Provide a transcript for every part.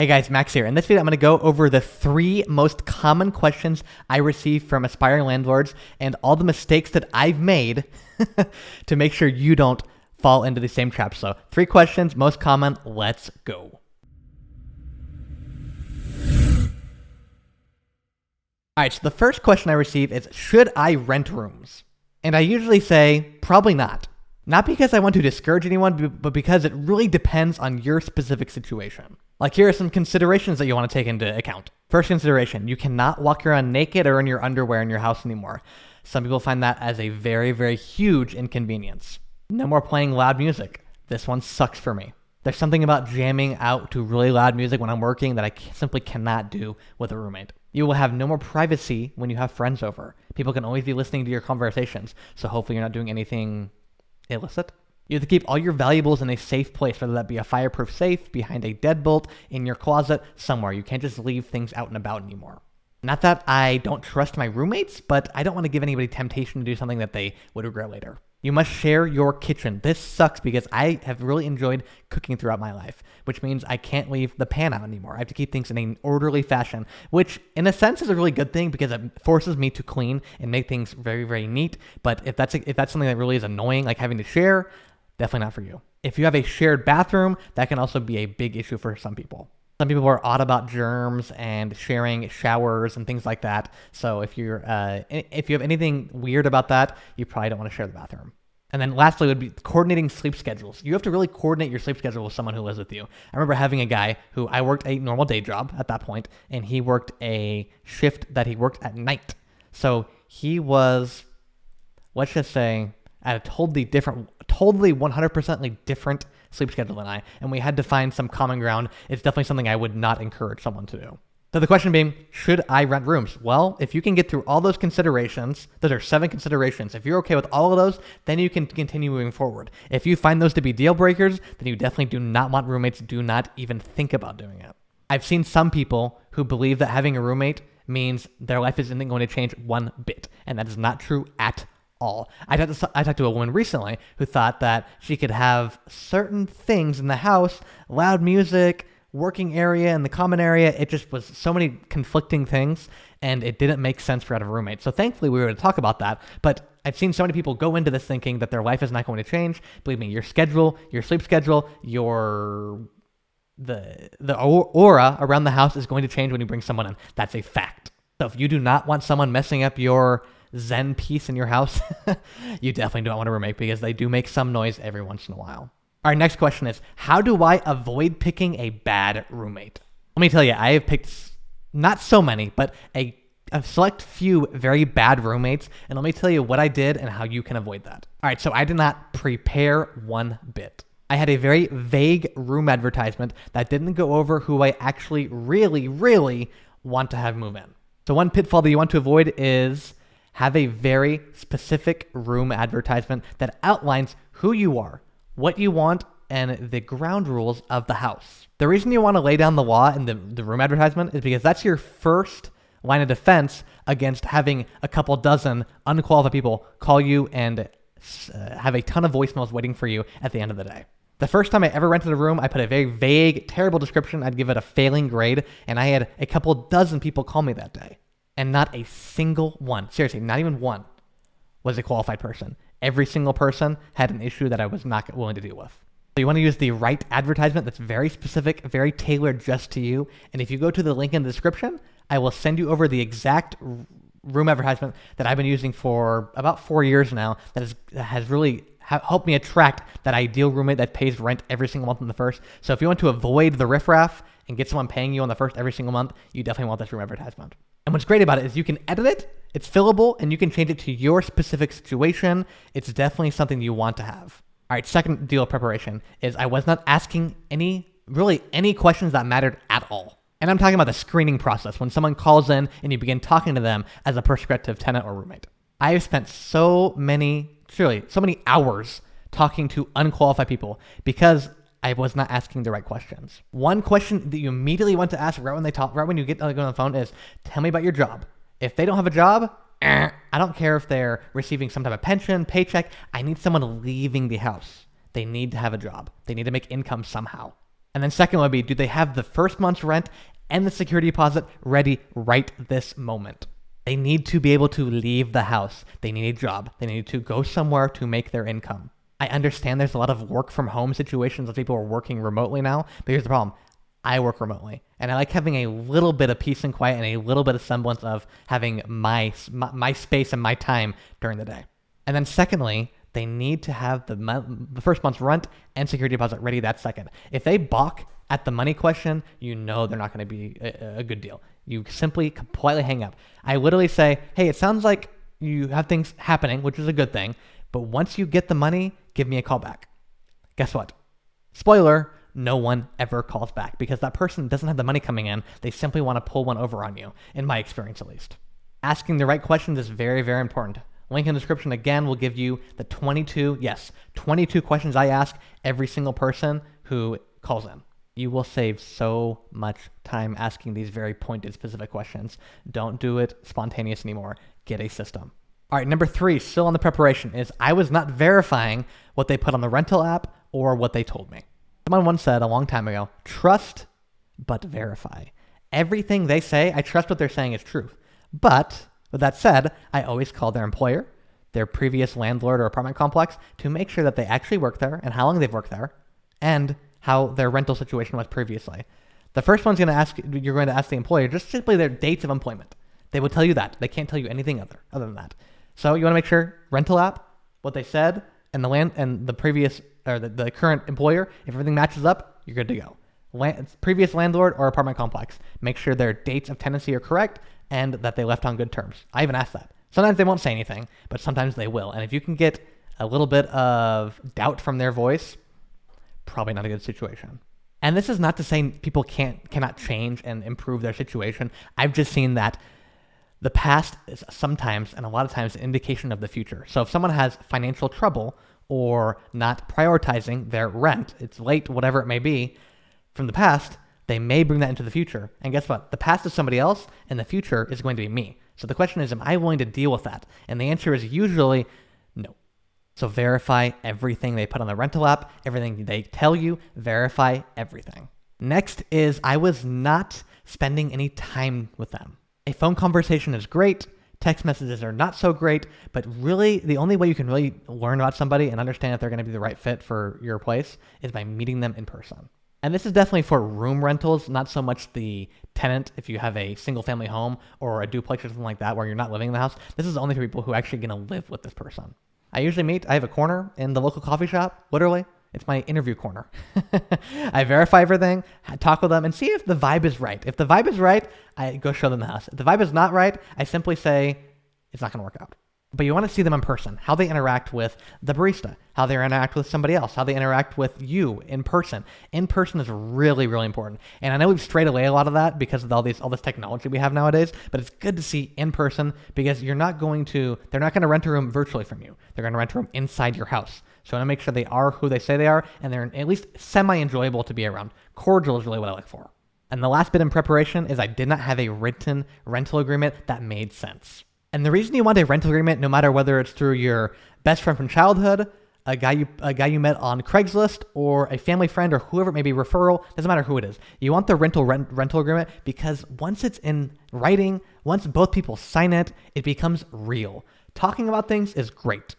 Hey guys, Max here. In this video, I'm going to go over the 3 most common questions I receive from aspiring landlords and all the mistakes that I've made to make sure you don't fall into the same trap. So 3 questions, most common, let's go. All right, so the first question I receive is, should I rent rooms? And I usually say, probably not. Not because I want to discourage anyone, but because it really depends on your specific situation. Like, here are some considerations that you want to take into account. First consideration, you cannot walk around naked or in your underwear in your house anymore. Some people find that as a very, very huge inconvenience. No more playing loud music. This one sucks for me. There's something about jamming out to really loud music when I'm working that I simply cannot do with a roommate. You will have no more privacy when you have friends over. People can always be listening to your conversations, so hopefully you're not doing anything illicit. You have to keep all your valuables in a safe place, whether that be a fireproof safe, behind a deadbolt, in your closet, somewhere. You can't just leave things out and about anymore. Not that I don't trust my roommates, but I don't want to give anybody temptation to do something that they would regret later. You must share your kitchen. This sucks because I have really enjoyed cooking throughout my life, which means I can't leave the pan out anymore. I have to keep things in an orderly fashion, which in a sense is a really good thing because it forces me to clean and make things very, very neat. But if that's something that really is annoying, like having to share, definitely not for you. If you have a shared bathroom, that can also be a big issue for some people. Some people are odd about germs and sharing showers and things like that. So if you have anything weird about that, you probably don't want to share the bathroom. And then lastly would be coordinating sleep schedules. You have to really coordinate your sleep schedule with someone who lives with you. I remember having a guy who I worked a normal day job at that point, and he worked a shift that he worked at night. So he was, let's just say, at a totally 100% different sleep schedule than I, and we had to find some common ground. It's definitely something I would not encourage someone to do. So the question being, should I rent rooms? Well, if you can get through all those considerations, those are 7 considerations. If you're okay with all of those, then you can continue moving forward. If you find those to be deal breakers, then you definitely do not want roommates. Do not even think about doing it. I've seen some people who believe that having a roommate means their life isn't going to change one bit, and that is not true at all. I talked to a woman recently who thought that she could have certain things in the house, loud music, working area, and the common area. It just was so many conflicting things, and it didn't make sense for her to have a roommate. So thankfully, we were able to talk about that. But I've seen so many people go into this thinking that their life is not going to change. Believe me, your schedule, your sleep schedule, the aura around the house is going to change when you bring someone in. That's a fact. So if you do not want someone messing up your Zen peace in your house, you definitely don't want a roommate because they do make some noise every once in a while. Our next question is, how do I avoid picking a bad roommate? Let me tell you, I have picked not so many, but a select few very bad roommates, and let me tell you what I did and how you can avoid that. All right, so I did not prepare one bit. I had a very vague room advertisement that didn't go over who I actually really want to have move in. So one pitfall that you want to avoid is have a very specific room advertisement that outlines who you are, what you want, and the ground rules of the house. The reason you want to lay down the law in the room advertisement is because that's your first line of defense against having a couple dozen unqualified people call you and have a ton of voicemails waiting for you at the end of the day. The first time I ever rented a room, I put a very vague, terrible description. I'd give it a failing grade, and I had a couple dozen people call me that day. And not a single one, seriously, not even one, was a qualified person. Every single person had an issue that I was not willing to deal with. So you want to use the right advertisement that's very specific, very tailored just to you. And if you go to the link in the description, I will send you over the exact room advertisement that I've been using for about 4 years now that has really helped me attract that ideal roommate that pays rent every single month on the first. So if you want to avoid the riffraff and get someone paying you on the first every single month, you definitely want this room advertisement. And what's great about it is you can edit it, it's fillable, and you can change it to your specific situation. It's definitely something you want to have. All right, second deal of preparation is I was not asking any questions that mattered at all. And I'm talking about the screening process, when someone calls in and you begin talking to them as a prospective tenant or roommate. I have spent so many hours talking to unqualified people because I was not asking the right questions. One question that you immediately want to ask right when you get on the phone is, tell me about your job. If they don't have a job, I don't care if they're receiving some type of pension, paycheck. I need someone leaving the house. They need to have a job. They need to make income somehow. And And then second would be, do they have the first month's rent and the security deposit ready right this moment? They need to be able to leave the house. They need a job. They need to go somewhere to make their income. I understand there's a lot of work from home situations as people are working remotely now, but here's the problem. I work remotely, and I like having a little bit of peace and quiet and a little bit of semblance of having my space and my time during the day. And then secondly, they need to have the first month's rent and security deposit ready that second. If they balk at the money question, you know they're not going to be a good deal. You simply politely hang up. I literally say, hey, it sounds like you have things happening, which is a good thing, but once you get the money, give me a call back. Guess what? Spoiler, no one ever calls back because that person doesn't have the money coming in. They simply want to pull one over on you, in my experience at least. Asking the right questions is very, very important. Link in the description again will give you the 22 questions I ask every single person who calls in. You will save so much time asking these very pointed, specific questions. Don't do it spontaneous anymore. Get a system. All right, number 3, still on the preparation, is I was not verifying what they put on the rental app or what they told me. Someone once said a long time ago, trust but verify. Everything they say, I trust what they're saying is truth. But with that said, I always call their employer, their previous landlord or apartment complex to make sure that they actually work there and how long they've worked there and how their rental situation was previously. The first one's you're going to ask the employer just simply their dates of employment. They will tell you that. They can't tell you anything other than that. So you want to make sure rental app, what they said, and the previous or the current employer, if everything matches up, you're good to go. Previous landlord or apartment complex, make sure their dates of tenancy are correct and that they left on good terms. I even asked that. Sometimes they won't say anything, but sometimes they will. And if you can get a little bit of doubt from their voice, probably not a good situation. And this is not to say people cannot change and improve their situation. I've just seen that the past is sometimes and a lot of times an indication of the future. So if someone has financial trouble or not prioritizing their rent, it's late, whatever it may be, from the past, they may bring that into the future. And guess what? The past is somebody else and the future is going to be me. So the question is, am I willing to deal with that? And the answer is usually no. So verify everything they put on the rental app, everything they tell you, verify everything. Next is I was not spending any time with them. A phone conversation is great. Text messages are not so great, but really the only way you can really learn about somebody and understand if they're going to be the right fit for your place is by meeting them in person. And this is definitely for room rentals, not so much the tenant if you have a single family home or a duplex or something like that where you're not living in the house. This is only for people who are actually going to live with this person. I have a corner in the local coffee shop, literally. It's my interview corner. I verify everything, talk with them, and see if the vibe is right. If the vibe is right, I go show them the house. If the vibe is not right, I simply say, it's not going to work out. But you want to see them in person, how they interact with the barista, how they interact with somebody else, how they interact with you in person. In person is really, really important. And I know we've strayed away a lot of that because of all this technology we have nowadays, but it's good to see in person because they're not going to rent a room virtually from you. They're going to rent a room inside your house. So I want to make sure they are who they say they are and they're at least semi-enjoyable to be around. Cordial is really what I look for. And the last bit in preparation is I did not have a written rental agreement that made sense. And the reason you want a rental agreement, no matter whether it's through your best friend from childhood, a guy you met on Craigslist, or a family friend, or whoever it may be, referral, doesn't matter who it is. You want the rental agreement because once it's in writing, once both people sign it, it becomes real. Talking about things is great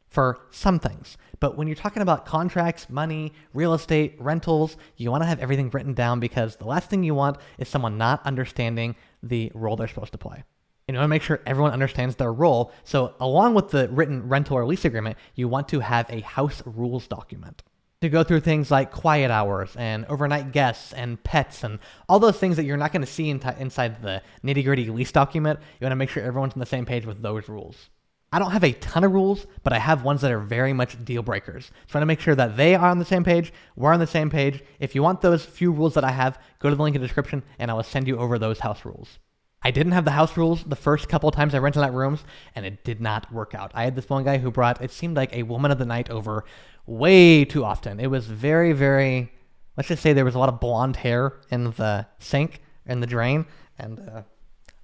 for some things. But when you're talking about contracts, money, real estate, rentals, you want to have everything written down because the last thing you want is someone not understanding the role they're supposed to play. You want to make sure everyone understands their role. So along with the written rental or lease agreement, you want to have a house rules document to go through things like quiet hours and overnight guests and pets and all those things that you're not going to see inside the nitty-gritty lease document. You want to make sure everyone's on the same page with those rules. I don't have a ton of rules, but I have ones that are very much deal breakers. So I want to make sure that they are on the same page, we're on the same page. If you want those few rules that I have, go to the link in the description and I will send you over those house rules. I didn't have the house rules the first couple of times I rented out rooms, and it did not work out. I had this one guy who brought, it seemed like a woman of the night over way too often. It was very, very, let's just say there was a lot of blonde hair in the sink, in the drain, and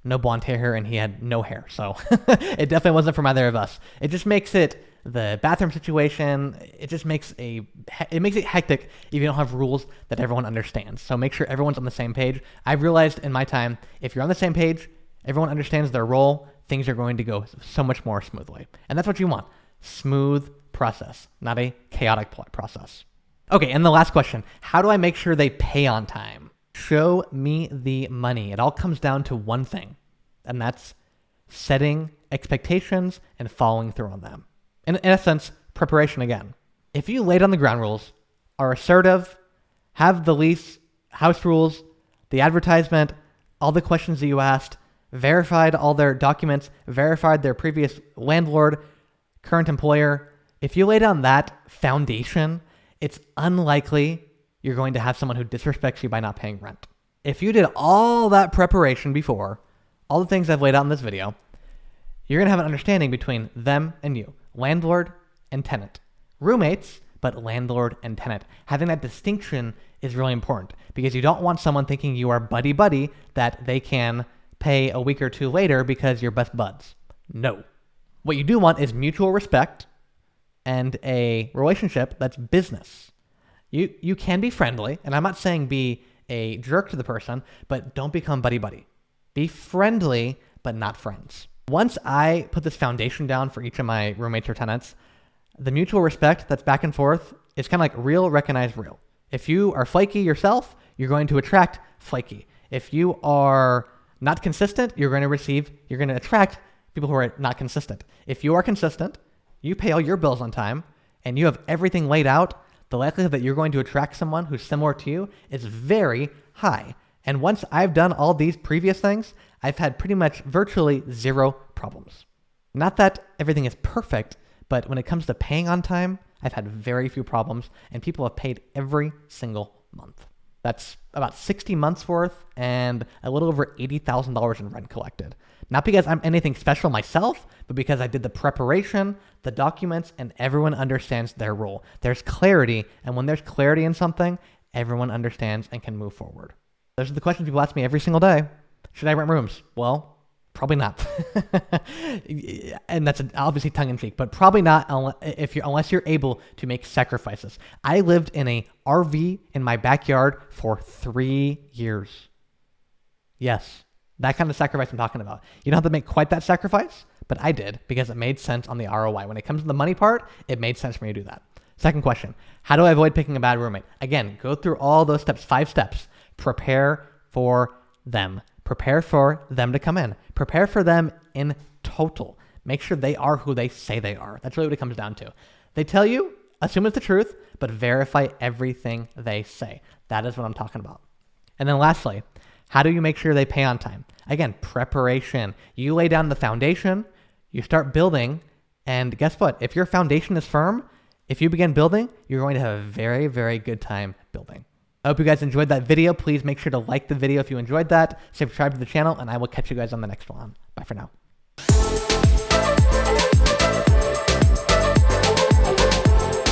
no blonde hair here, and he had no hair. So it definitely wasn't from either of us. It just makes it the bathroom situation. It just makes it hectic if you don't have rules that everyone understands. So make sure everyone's on the same page. I've realized in my time, if you're on the same page, everyone understands their role, things are going to go so much more smoothly. And that's what you want. Smooth process, not a chaotic process. Okay, and the last question, how do I make sure they pay on time? Show me the money. It all comes down to one thing, and that's setting expectations and following through on them. In essence, preparation again. If you lay down the ground rules, are assertive, have the lease, house rules, the advertisement, all the questions that you asked, verified all their documents, verified their previous landlord, current employer, if you lay down that foundation, it's unlikely you're going to have someone who disrespects you by not paying rent. If you did all that preparation before, all the things I've laid out in this video, you're going to have an understanding between them and you, landlord and tenant. Roommates, but landlord and tenant. Having that distinction is really important because you don't want someone thinking you are buddy-buddy that they can pay a week or two later because you're best buds. No. What you do want is mutual respect and a relationship that's business. You can be friendly, and I'm not saying be a jerk to the person, but don't become buddy-buddy. Be friendly, but not friends. Once I put this foundation down for each of my roommates or tenants, the mutual respect that's back and forth is kind of like real recognize real. If you are flaky yourself, you're going to attract flaky. If you are not consistent, you're going to attract people who are not consistent. If you are consistent, you pay all your bills on time, and you have everything laid out, the likelihood that you're going to attract someone who's similar to you is very high. And once I've done all these previous things, I've had pretty much virtually zero problems. Not that everything is perfect, but when it comes to paying on time, I've had very few problems, and people have paid every single month. That's about 60 months worth and a little over $80,000 in rent collected. Not because I'm anything special myself, but because I did the preparation, the documents, and everyone understands their role. There's clarity, and when there's clarity in something, everyone understands and can move forward. Those are the questions people ask me every single day. Should I rent rooms? Well, probably not. And that's obviously tongue-in-cheek, but probably not unless you're able to make sacrifices. I lived in a RV in my backyard for 3 years. Yes, that kind of sacrifice I'm talking about. You don't have to make quite that sacrifice, but I did because it made sense on the ROI. When it comes to the money part, it made sense for me to do that. Second question, how do I avoid picking a bad roommate? Again, go through all those steps, 5 steps. Prepare for them. Prepare for them to come in. Prepare for them in total. Make sure they are who they say they are. That's really what it comes down to. They tell you, assume it's the truth, but verify everything they say. That is what I'm talking about. And then lastly, how do you make sure they pay on time? Again, preparation. You lay down the foundation, you start building, and guess what? If your foundation is firm, if you begin building, you're going to have a very, very good time building. I hope you guys enjoyed that video. Please make sure to like the video if you enjoyed that, subscribe to the channel, and I will catch you guys on the next one. Bye for now.